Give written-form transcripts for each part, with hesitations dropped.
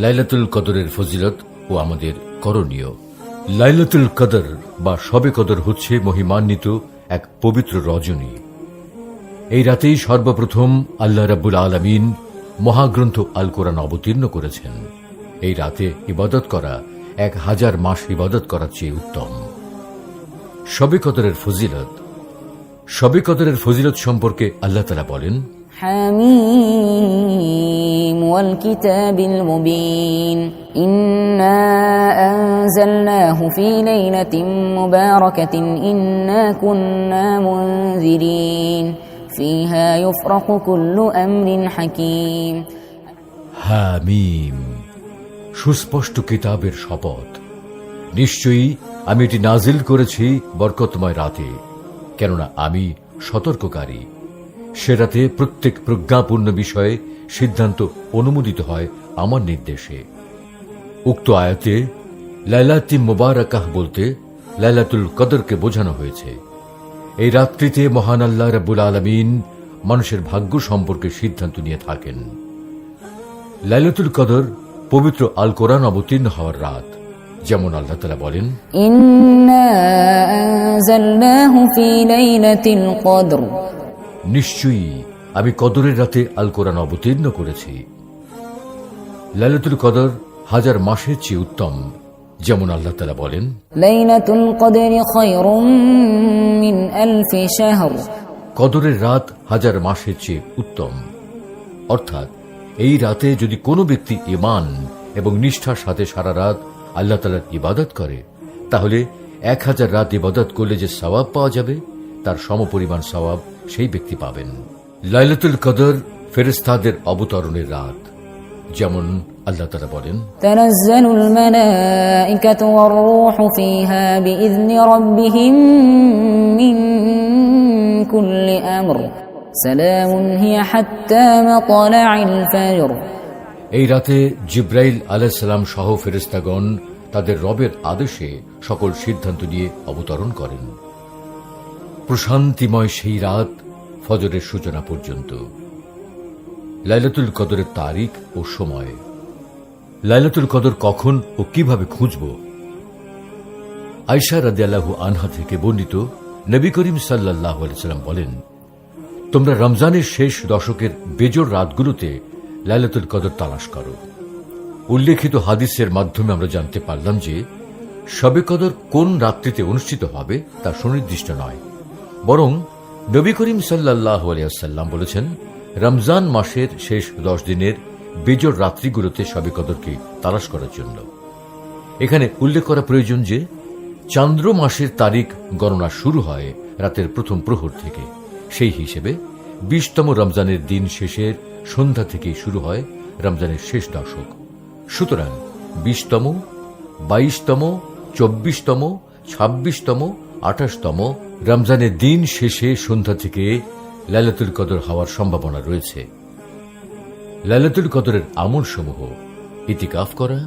লাইলাতুল কদরের ফজিলত ও আমাদের করণীয়। লাইলাতুল কদর বা শবে কদর হচ্ছে মহিমান্বিত এক পবিত্র রজনী। এই রাতেই সর্বপ্রথম আল্লাহ রাব্বুল আলামিন মহাগ্রন্থ আল কোরআন অবতীর্ণ করেছেন। এই রাতে ইবাদত করা 1000 মাস ইবাদত করার চেয়ে উত্তম। শবে কদরের ফজিলত। শবে কদরের ফজিলত সম্পর্কে আল্লাহ তাআলা বলেন, حميم والكتاب المبين إنا أنزلناه في ليلة مباركة إنا كنا منذرين فيها يفرق كل أمر حكيم হামিম, সুস্পষ্ট কিতাবের শপথ। নিশ্চয়ই আমি এটি নাজিল করেছি বরকতময় রাতে, কেননা আমি সতর্ককারী। সে রাতে প্রত্যেক প্রজ্ঞাপূর্ণ বিষয়ে সিদ্ধান্ত অনুমোদিত হয় আমার নির্দেশে। উক্ত আয়াতে লাইলাতি মুবারাকাহ বলতে লাইলাতুল কদরকে বোঝানো হয়েছে। এই রাত্রিতে মহান আল্লাহ রাব্বুল আলামিন মানুষের ভাগ্য সম্পর্কে সিদ্ধান্ত নিয়ে থাকেন। লাইলাতুল কদর পবিত্র আল কোরআন অবতীর্ণ হওয়ার রাত। যেমন আল্লাহ তাআলা বলেন, إنا أنزلناه في ليلة القدر নিশ্চয়ই আমি কদরের রাতে আল কোরআন অবতীর্ণ করেছি। লাইলাতুল কদর 1000 মাসের চেয়ে উত্তম। যেমন আল্লাহ তাআলা বলেন, ليلة القدر خير من 1000 شهر কদরের রাত 1000 মাসের চেয়ে উত্তম। অর্থাৎ এই রাতে যদি কোনো ব্যক্তি ঈমান এবং নিষ্ঠার সাথে সারা রাত আল্লাহ তাআলার ইবাদত করে, তাহলে 1000 রাত ইবাদত করলে যে সওয়াব পাওয়া যাবে তার সমপরিমাণ সওয়াব সেই ব্যক্তি পাবেন। লাইলাতুল কদর ফেরেশতাদের অবতরণের রাত। যেমন আল্লাহ তাআলা বলেন, تنزل الملائكة والروح فيها بإذن ربهم من كل أمر سلام هي حتى مطلع الفجر এই রাতে জিব্রাইল আলাইহিস সালাম সহ ফেরেশতাগণ তাদের রবের আদেশে সকল সিদ্ধান্ত নিয়ে অবতরণ করেন। প্রশান্তিময় সেই রাত ফজরের সূচনা পর্যন্ত। লাইলাতুল কদরের তারিখ ও সময়। লাইলাতুল কদর কখন ও কিভাবে খুঁজব? আয়েশা রাদিয়াল্লাহু আনহা থেকে বর্ণিত, নবী করিম সাল্লাল্লাহু আলাইহি ওয়াসাল্লাম বলেন, তোমরা রমজানের শেষ দশকের বেজোড় রাতগুলোতে লাইলাতুল কদর তালাশ করো। উল্লেখিত হাদিসের মাধ্যমে আমরা জানতে পারলাম যে শবে কদর কোন রাত্রিতে অনুষ্ঠিত হবে তা সুনির্দিষ্ট নয়, বরং নবী করিম সাল্লাল্লাহু আলাইহি ওয়াসাল্লাম বলেছেন, রমজান মাসের শেষ 10 দিনের বেজোড় রাত্রিগুলোতে শবে কদরকে তালাশ করার জন্য। এখানে উল্লেখ করা প্রয়োজন যে চান্দ্র মাসের তারিখ গণনা শুরু হয় রাতের প্রথম প্রহর থেকে। সেই হিসেবে 20তম রমজানের দিন শেষের সন্ধ্যা থেকেই শুরু হয় রমজানের শেষ দশক। সুতরাং 20তম, 22তম, 24তম, 26তম, 28তম রমজানের দিন শেষে সন্ধ্যা থেকে লাইলাতুল কদর হওয়ার সম্ভাবনা রয়েছে। লাইলাতুল কদরের আমলসমূহ: ইতিকাফ করা,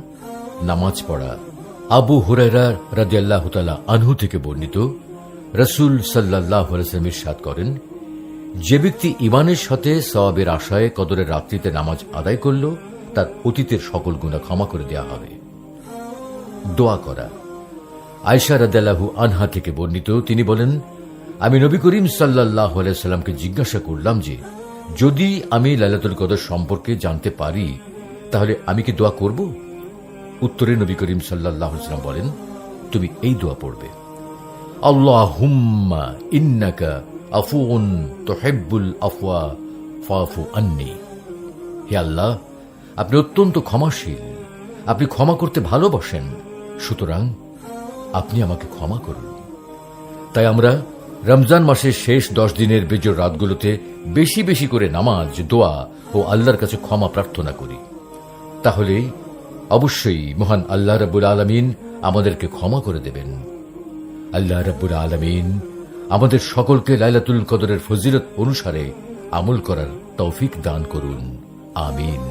নামাজ পড়া। আবু হুরায়রা রাদিয়াল্লাহু তাআলা আনহু থেকে বর্ণিত, রাসূল সাল্লাল্লাহু আলাইহি ওয়াসাল্লাম ইরশাদ করেন, যে ব্যক্তি ঈমানের সাথে সওয়াবের আশায় কদরের রাত্রিতে নামাজ আদায় করল, তার অতীতের সকল গুনাহ ক্ষমা করে দেওয়া হবে। দোয়া করা। আয়েশা রাদিয়াল্লাহু আনহা থেকে বর্ণিত, তিনি বলেন, আমি নবী করিম সাল্লাল্লাহু আলাইহি ওয়াসাল্লামকে জিজ্ঞাসা করলাম যে যদি আমি লাইলাতুল কদর সম্পর্কে জানতে পারি তাহলে আমি কি দোয়া করব? উত্তরে নবী করিম সাল্লাল্লাহু আলাইহি ওয়াসাল্লাম বলেন, তুমি এই দোয়া পড়বে, আল্লাহুম্মা ইন্নাকা আফুউন তুহিব্বুল আফওয়া ফাফু আন্নি। হে আল্লাহ, আপনি অত্যন্ত ক্ষমাশীল, আপনি ক্ষমা করতে ভালোবাসেন, সুতরাং আপনি আমাকে ক্ষমা করুন। তাই আমরা রমজান মাসের শেষ 10 দিনের বেজোড় রাতগুলোতে বেশি বেশি করে নামাজ, দোয়া ও আল্লাহর কাছে ক্ষমা প্রার্থনা করি। তাহলে অবশ্যই মহান আল্লাহ রাব্বুল আলামিন আমাদেরকে ক্ষমা করে দেবেন। আল্লাহ রাব্বুল আলামিন আমাদের সকলকে লাইলাতুল কদরের ফজিলত অনুসারে আমল করার তৌফিক দান করুন। আমিন।